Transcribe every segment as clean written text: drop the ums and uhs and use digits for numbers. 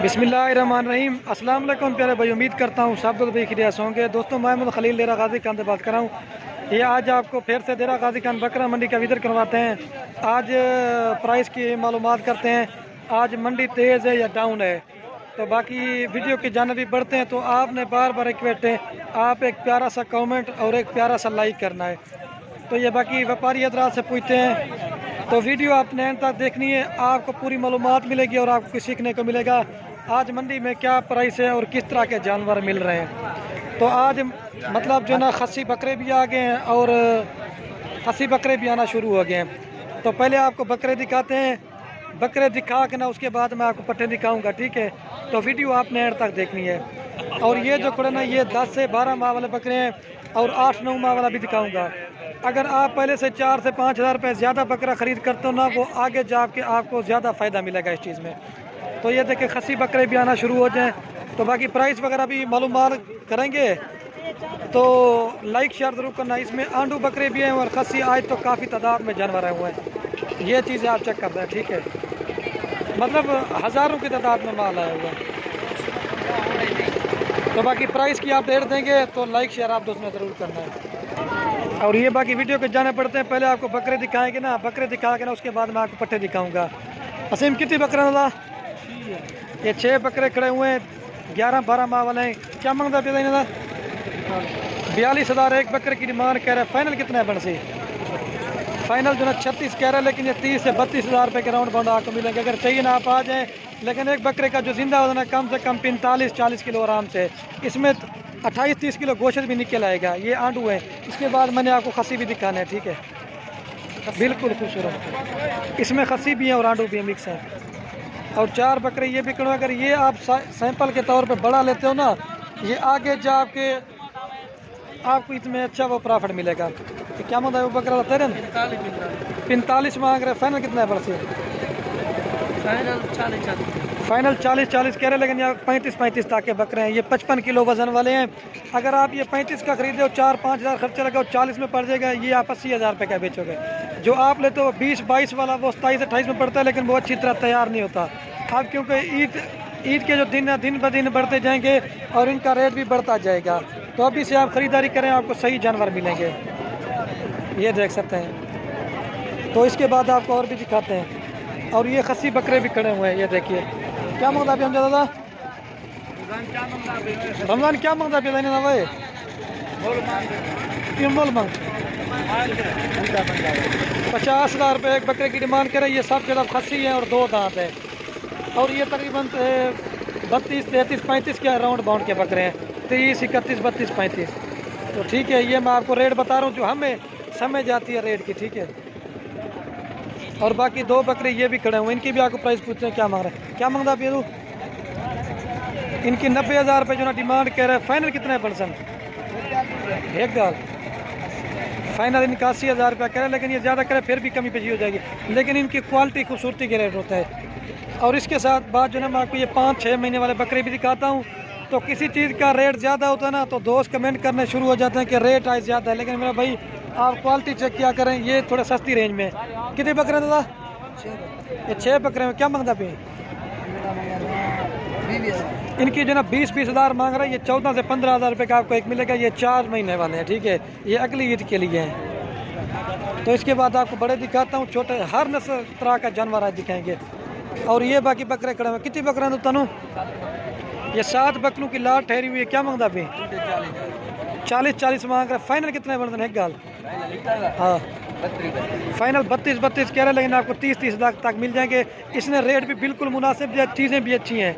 बिस्मिल्लाहिर्रहमानिर्रहीम। अस्सलाम वालेकुम प्यारे भाई, उम्मीद करता हूँ सब लोग खैरियत से होंगे। दोस्तों, मैं खलील डेरा गाजी खान से बात कर रहा हूँ। ये आज आपको फिर से डेरा गाजी खान बकरा मंडी का विजिट करवाते हैं। आज प्राइस की मालूमात करते हैं, आज मंडी तेज़ है या डाउन है। तो बाकी वीडियो की जानब भी बढ़ते हैं, तो आपने बार बार रिक्वेस्ट है, आप एक प्यारा सा कमेंट और एक प्यारा सा लाइक करना है। तो ये बाकी व्यापारी हजरात से पूछते हैं, तो वीडियो आपने एंड तक देखनी है, आपको पूरी मालूमात मिलेगी और आपको कुछ सीखने को मिलेगा आज मंडी में क्या प्राइस है और किस तरह के जानवर मिल रहे हैं। तो आज मतलब जो ना खस्सी बकरे भी आ गए हैं और खस्सी बकरे भी आना शुरू हो गए हैं। तो पहले आपको बकरे दिखाते हैं, बकरे दिखा के ना उसके बाद मैं आपको पट्टे दिखाऊंगा, ठीक है। तो वीडियो आपने एंड तक देखनी है। और ये जो खड़े ना, ये 10 से 12 माह वाले बकरे हैं और 8-9 माह वाला भी दिखाऊंगा। अगर आप पहले से 4 से 5 हज़ार रुपये ज़्यादा बकरा ख़रीद करते हो ना, वो आगे जाके आपको ज़्यादा फ़ायदा मिलेगा इस चीज़ में। तो ये देखें, खस्सी बकरे भी आना शुरू हो जाएं। तो बाकी प्राइस वगैरह भी मालूमात करेंगे, तो लाइक शेयर ज़रूर करना। इसमें आंडू बकरे भी हैं और खस्सी आज तो काफ़ी तादाद में जानवर आए हुए हैं। ये चीज़ें आप चेक करते हैं, ठीक है। मतलब हज़ारों की तादाद में माल आया हुआ है। तो बाकी प्राइस की आप डेट देंगे तो लाइक शेयर आप दोस्तों ने ज़रूर करना है। और ये बाकी वीडियो के जाने पड़ते हैं, पहले आपको बकरे दिखाएंगे ना, बकरे दिखा के ना उसके बाद मैं आपको पट्टे दिखाऊंगा। असीम कितनी बकरे वाला? ये 6 बकरे खड़े हुए हैं, 11-12 माह वाले हैं। क्या मांगता पिता इन्हें? 42,000 एक बकरे की डिमांड कह रहा है। फाइनल कितना है बनसी? फाइनल जो ना 36 कह रहा है, लेकिन ये 30 से 32,000 रुपये के राउंड बाउंड आपको मिलेंगे। अगर चाहिए ना आप आ जाएँ, लेकिन एक बकरे का जो जिंदा वजन है कम से कम 45-40 किलो आराम से। इसमें 28-30 किलो गोश्त भी निकल आएगा। ये आंडू है। इसके बाद मैंने आपको खस्सी भी दिखाना है, ठीक है। बिल्कुल खूबसूरत, इसमें खस्सी भी है और आंडू भी है, मिक्स है। और 4 बकरे ये भी करो। अगर ये आप सैंपल के तौर पे बड़ा लेते हो ना, ये आगे जाके आपको इसमें अच्छा वो प्रॉफिट मिलेगा। तो क्या मतलब वो बकरा तेरे 45 मांग रहे, फाइनल कितना है बरसी? फाइनल 40-40 कह रहे, लेकिन यहाँ 35-35 तक के बकरे हैं। ये 55 किलो वजन वाले हैं। अगर आप ये 35 का खरीदे हो, 4-5 हज़ार खर्चा लगा, 40 में पड़ जाएगा। ये आप 80,000 रुपये का बेचोगे। जो आप लेते हो 20-22 वाला, वो 27-28 में पड़ता है, लेकिन वो अच्छी तरह तैयार नहीं होता। अब क्योंकि ईद के जो दिन ब दिन बढ़ते जाएंगे और इनका रेट भी बढ़ता जाएगा, तो अभी से आप ख़रीदारी करें, आपको सही जानवर मिलेंगे। ये देख सकते हैं। तो इसके बाद आपको और भी दिखाते हैं। और ये खस्सी बकरे भी खड़े हुए हैं, ये देखिए। क्या मांगता अभी हम ज़्यादा? रमज़ान क्या मांगता अभी ना भाई? 50,000 रुपये एक बकरे की डिमांड करे। ये सब जगह खस्सी है और 2 दांत है। और ये तकरीबन 32, 33, 35 के राउंड बाउंड के बकरे हैं। 30, 31, 32, 35। तो ठीक है, ये मैं आपको रेट बता रहा हूँ जो हमें समझ आती है रेट की, ठीक है। और बाकी 2 बकरे ये भी खड़े हुए, इनकी भी आपको प्राइस पूछते हैं क्या मांग रहे हैं। क्या मांगता आप? ये दो इनकी 90,000 रुपये जो ना डिमांड कह रहे हैं। फाइनल कितना है परसेंट? एक गाल फाइनल इनका 80,000 रुपया कह रहे हैं, लेकिन ये ज़्यादा करे फिर भी कमी पेशी हो जाएगी। लेकिन इनकी क्वालिटी खूबसूरती के रेट होता है। और इसके साथ बात जो ना, मैं आपको ये 5-6 महीने वाले बकरे भी दिखाता हूँ। तो किसी चीज़ का रेट ज़्यादा होता है ना, तो दोस्त कमेंट करने शुरू हो जाते हैं कि रेट आज ज़्यादा है। लेकिन मेरा भाई, आप क्वालिटी चेक किया करें, ये थोड़ा सस्ती रेंज में। कितने बकरे दादा? ये 6 बकरे में। क्या मांगता भी? इनकी जो ना 20-20 हज़ार मांग रहा है। ये 14 से 15 हज़ार रुपये का आपको एक मिलेगा। ये 4 महीने वाले हैं, ठीक है। ये अगली ईद के लिए हैं। तो इसके बाद आपको बड़े दिखाता हूँ, छोटे हर नस्ल तरह का जानवर आज दिखाएंगे। और ये बाकी बकरे खड़े हुए। कितनी बकरा है तनु? ये 7 बकरों की लाट ठहरी हुई है। क्या मांगता अभी? 40-40 मांग रहा है। फाइनल कितना है बर्तन? एक गाल हाँ, फाइनल 32-32 कह रहे हैं, लेकिन आपको 30-30 लाख तक मिल जाएंगे। इसने रेट भी बिल्कुल मुनासिब दिया, चीज़ें भी अच्छी हैं।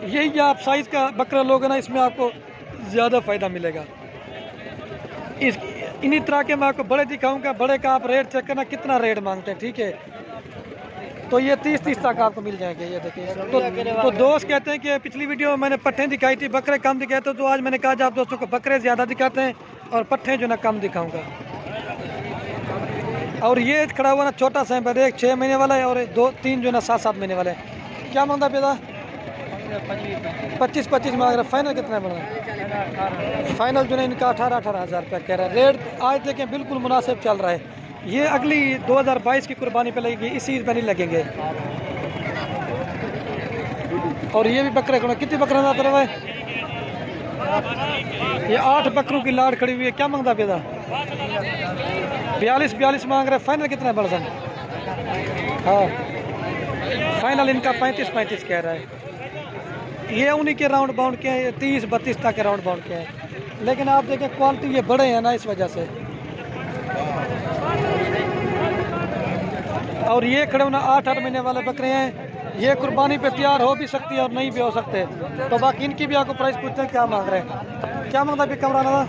यही आप साइज़ का बकरा लोगे ना, इसमें आपको ज़्यादा फ़ायदा मिलेगा। इन्हीं तरह के मैं आपको बड़े दिखाऊंगा। बड़े का आप रेट चेक करना कितना रेट मांगते हैं, ठीक है। तो ये 30-30 तक आपको मिल जाएंगे। ये देखिए। तो दोस्त कहते हैं कि पिछली वीडियो में मैंने पट्ठे दिखाई थी, बकरे कम दिखाए थे, तो आज मैंने कहा आप दोस्तों को बकरे ज़्यादा दिखाते हैं और पट्ठे जो ना कम दिखाऊंगा। और ये खड़ा हुआ ना छोटा सैंपल, एक 6 महीने वाला है और 2-3 जो ना 7-7 महीने वाले हैं। क्या मांगता पैदा? 25-25 मांग रहा है। फाइनल कितना बना? फाइनल जो है इनका 18-18 हज़ार रुपया कह रहा है। रेट आज देखें बिल्कुल मुनासिब चल रहा है। ये अगली 2022 की कुर्बानी पे लगेगी, इसी पे नहीं लगेंगे। और ये भी बकरे खड़े, कितने बकरे ना तरफ है? ये 8 बकरों की लाड़ खड़ी हुई है। क्या मांगता पैदा? 42 मांग रहे। फाइनल कितना है बड़सन? हाँ फाइनल इनका 35 कह रहा है। ये उन्हीं के राउंड बाउंड के हैं, 30-32 तक के राउंड बाउंड के हैं, लेकिन आप देखें क्वालिटी ये बड़े हैं ना, इस वजह से। और ये खड़े होना 8 महीने वाले बकरे हैं। ये कुर्बानी पे तैयार हो भी सकती है और नहीं भी हो सकते। तो बाकी इनकी भी आपको प्राइस पूछते हैं क्या मांग रहे हैं। क्या मांगता भी कमराना था?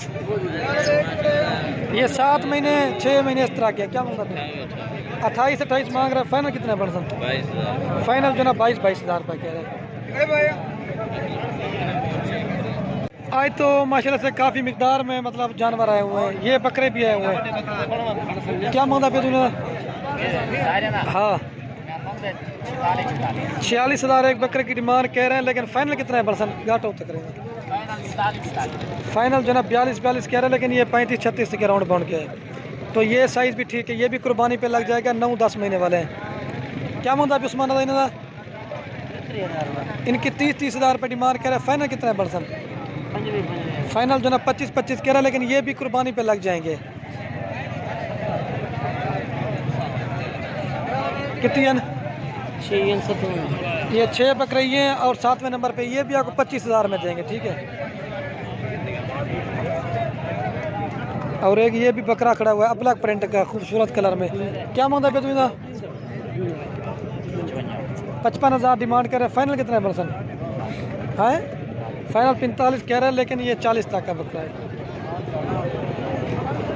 ये 7 महीने 6 महीने इस तरह के। क्या मांगता भी? 28 मांग रहे हैं। फाइनल कितना है बड़सन? फाइनल जो ना 22 हज़ार रुपये कह रहे हैं। आज तो माशाल्लाह से काफ़ी मिकदार में मतलब जानवर आए हुए हैं। ये बकरे भी आए हुए हैं। क्या मांगता पे तूने? हाँ 46 हज़ार एक बकरे की डिमांड कह रहे हैं, लेकिन फाइनल कितना है बड़सन? घाटों तक करेंगे। फाइनल जो ना 42 कह रहे हैं, लेकिन ये 35-36 के राउंड बाउंड के है। तो ये साइज़ भी ठीक है। ये भी कुर्बानी पे लग जाएगा। 9-10 महीने वाले हैं। क्या मांगता है उस्मान? इनकी 30 हज़ार रुपये डिमांड कह रहे हैं। फाइनल कितना है बड़सन? फाइनल जो ना 25 कह रहा है, लेकिन ये भी कुर्बानी पे लग जाएंगे। कितनी है? 6 ये 6 बकरे हैं और 7वें नंबर पे ये भी आपको 25 हज़ार में देंगे। ठीक है। और एक ये भी बकरा खड़ा हुआ है अब्लक प्रिंट का खूबसूरत कलर में। क्या मांगता है तुम्हें? 55 हज़ार डिमांड कर रहे हैं। फाइनल कितना है बड़सन? है फाइनल 45 कह रहे हैं, लेकिन ये 40 तक का बकरा है।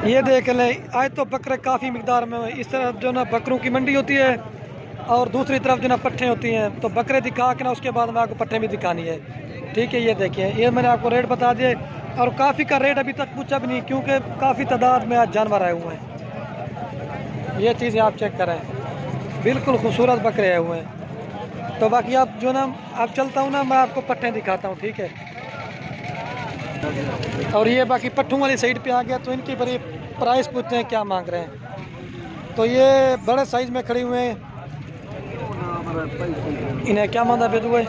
ये देख लें, आज तो बकरे काफ़ी मिकदार में। इस तरफ जो ना बकरों की मंडी होती है और दूसरी तरफ जो ना पट्ठे होती हैं। तो बकरे दिखा के ना उसके बाद में आपको पट्ठे भी दिखानी है। ठीक है। ये देखिए, ये मैंने आपको रेट बता दिए और काफ़ी का रेट अभी तक पूछा भी नहीं, क्योंकि काफ़ी तादाद में आज जानवर आए हुए हैं। ये चीज़ें आप चेक करें, बिल्कुल खूबसूरत बकरे आए हुए हैं। तो बाकी आप जो ना आप चलता हूँ ना, मैं आपको पट्ठे दिखाता हूँ। ठीक है। और ये बाकी पट्ठों वाली साइड पे आ गया, तो इनकी बड़ी प्राइस पूछते हैं क्या मांग रहे हैं। तो ये बड़े साइज़ में खड़ी हुए हैं। इन्हें क्या मांगा बेदू है?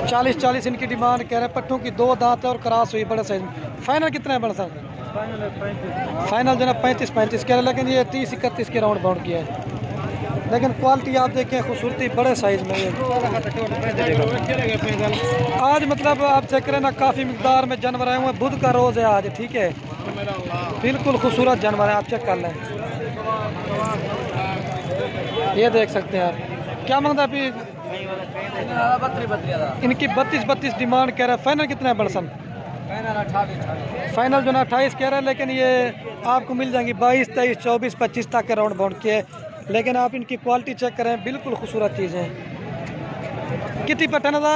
40 इनकी डिमांड कह रहे हैं। पट्टों की 2 दांत है और क्रॉस हुई बड़े साइज में। फाइनल कितना है बड़ा सा? फाइनल जो ना 35 कह रहे हैं, लेकिन ये 30-31 के राउंड बाउंड किया है। लेकिन क्वालिटी आप देखें, खूबसूरती बड़े साइज में है। आज मतलब आप चेक करें ना, काफ़ी मिकदार में जानवर आए हुए हैं। बुध का रोज़ है आज। ठीक है। बिल्कुल खूबसूरत जानवर है, आप चेक कर लें। ये देख सकते हैं आप। क्या मांगता है अभी? इनकी 32 डिमांड कह रहा है। फाइनल कितना है बड़सन? फाइनल जो ना 28 कह रहा है, लेकिन ये आपको मिल जाएंगी 22, 23, 24, 25 तक के राउंड बाउंड के। लेकिन आप इनकी क्वालिटी चेक करें, बिल्कुल खूबसूरत चीज़ें। कितनी पट्टन था?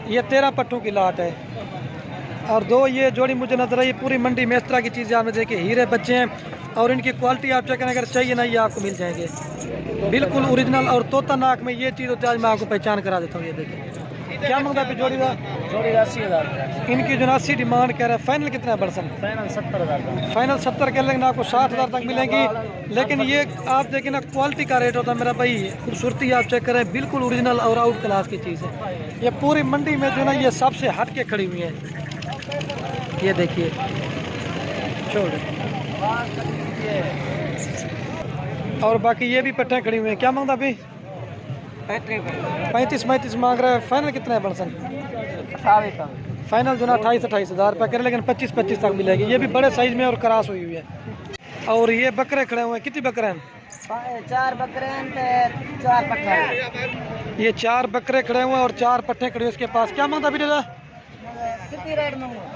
ये 13 पट्टों की लाट है। और 2 ये जोड़ी मुझे नजर आई पूरी मंडी में। इस तरह की चीज़ें आप देखिए, हीरे बच्चे हैं और इनकी क्वालिटी आप चेक करें, अगर चाहिए ना ये आपको मिल जाएंगे बिल्कुल ओरिजिनल। और तोता नाक में ये चीज़ होती है, आज मैं आपको पहचान करा देता हूँ। ये देखिए क्या मांगता है जोड़ी का? जोड़ी 80 हज़ार। इनकी जो 80 डिमांड कह रहा है। फाइनल कितना है बड़सन? फाइनल 70 हज़ार। फाइनल 70 के, लेकिन आपको 60 हज़ार तक मिलेंगी। लेकिन ये आप देखें ना, क्वालिटी का रेट होता है मेरा भाई। खूबसूरती आप चेक करें, बिल्कुल ओरिजिनल और आउट क्लास की चीज़ है। ये पूरी मंडी में जो ना ये सबसे हट के खड़ी हुई है। ये देखिए, छोड़। और बाकी ये भी पट्टे खड़ी हुई हैं। क्या मांगता अभी? 35 मांग रहा है। फाइनल कितना है बड़सन? फाइनल जो ना 28 हज़ार रुपये करे, लेकिन 25 तक मिलेगी। ये भी बड़े साइज में और क्रॉस हुई हुई है। और ये बकरे खड़े हुए हैं। कितनी बकरे हैं? 4 बकरे हैं, 4 पट्ठे। ये 4 बकरे खड़े हुए हैं और 4 पट्टे खड़े हुए इसके पास। क्या मांगता अभी दादा?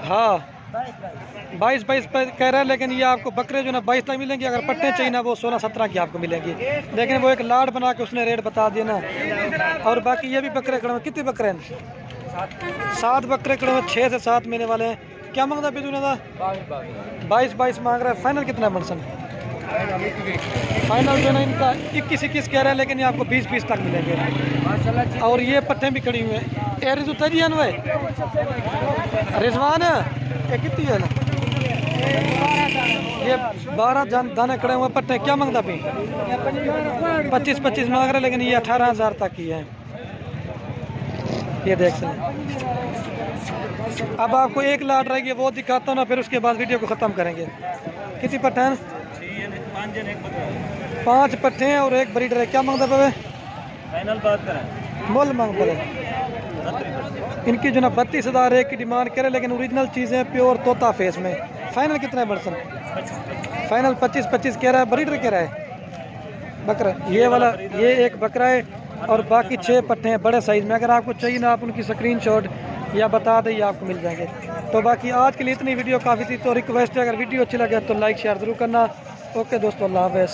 हाँ 22 कह रहे हैं, लेकिन ये आपको बकरे जो ना 22 तक मिलेंगे। अगर पट्टे चाहिए ना, वो 16-17 की आपको मिलेंगी। लेकिन वो एक लाड बना के उसने रेट बता दिया ना। और बाकी ये भी बकरे खड़े हुए। कितने बकरे हैं? 7 बकरे खड़े हुए, 6 से 7 महीने वाले हैं। क्या मांगता है तूने? 22 मांग रहा है। फाइनल कितना है बड़सन? फाइनल जो ना इनका 21 कह रहे हैं, लेकिन ये आपको 20 तक मिलेंगे। और ये पट्टे भी खड़ी हुए हैं। रिजवान ये कितनी है ना? ये 12 दाने खड़े हुए पट्टे क्या मांगता भी 25-25 मांग रहे, लेकिन ये 18,000 तक की है। ये देख सकते। अब आपको एक लाट रहेगी वो दिखाता हूँ ना, फिर उसके बाद वीडियो को ख़त्म करेंगे। कितनी पट्टे हैं? 5 पट्टे हैं और एक ब्रीडर है। क्या मांगता पे? फाइनल बात करें, मोल मांग पड़े इनकी जो ना 32,000 एक की डिमांड करे, लेकिन ओरिजिनल चीज़ें प्योर तोता फेस में। फाइनल कितना है बर्सन? फाइनल 25-25 कह रहा है। ब्रीडर कह रहा है बकरा, ये वाला ये एक बकरा है और बाकी 6 पट्टे हैं बड़े साइज़ में। अगर आपको चाहिए ना, आप उनकी स्क्रीनशॉट या बता दें, ये आपको मिल जाएंगे। तो बाकी आज के लिए इतनी वीडियो काफ़ी थी। तो रिक्वेस्ट है, अगर वीडियो अच्छी लगे तो लाइक शेयर ज़रूर करना। ओके दोस्तों, अल्लाह हाफ़िज़।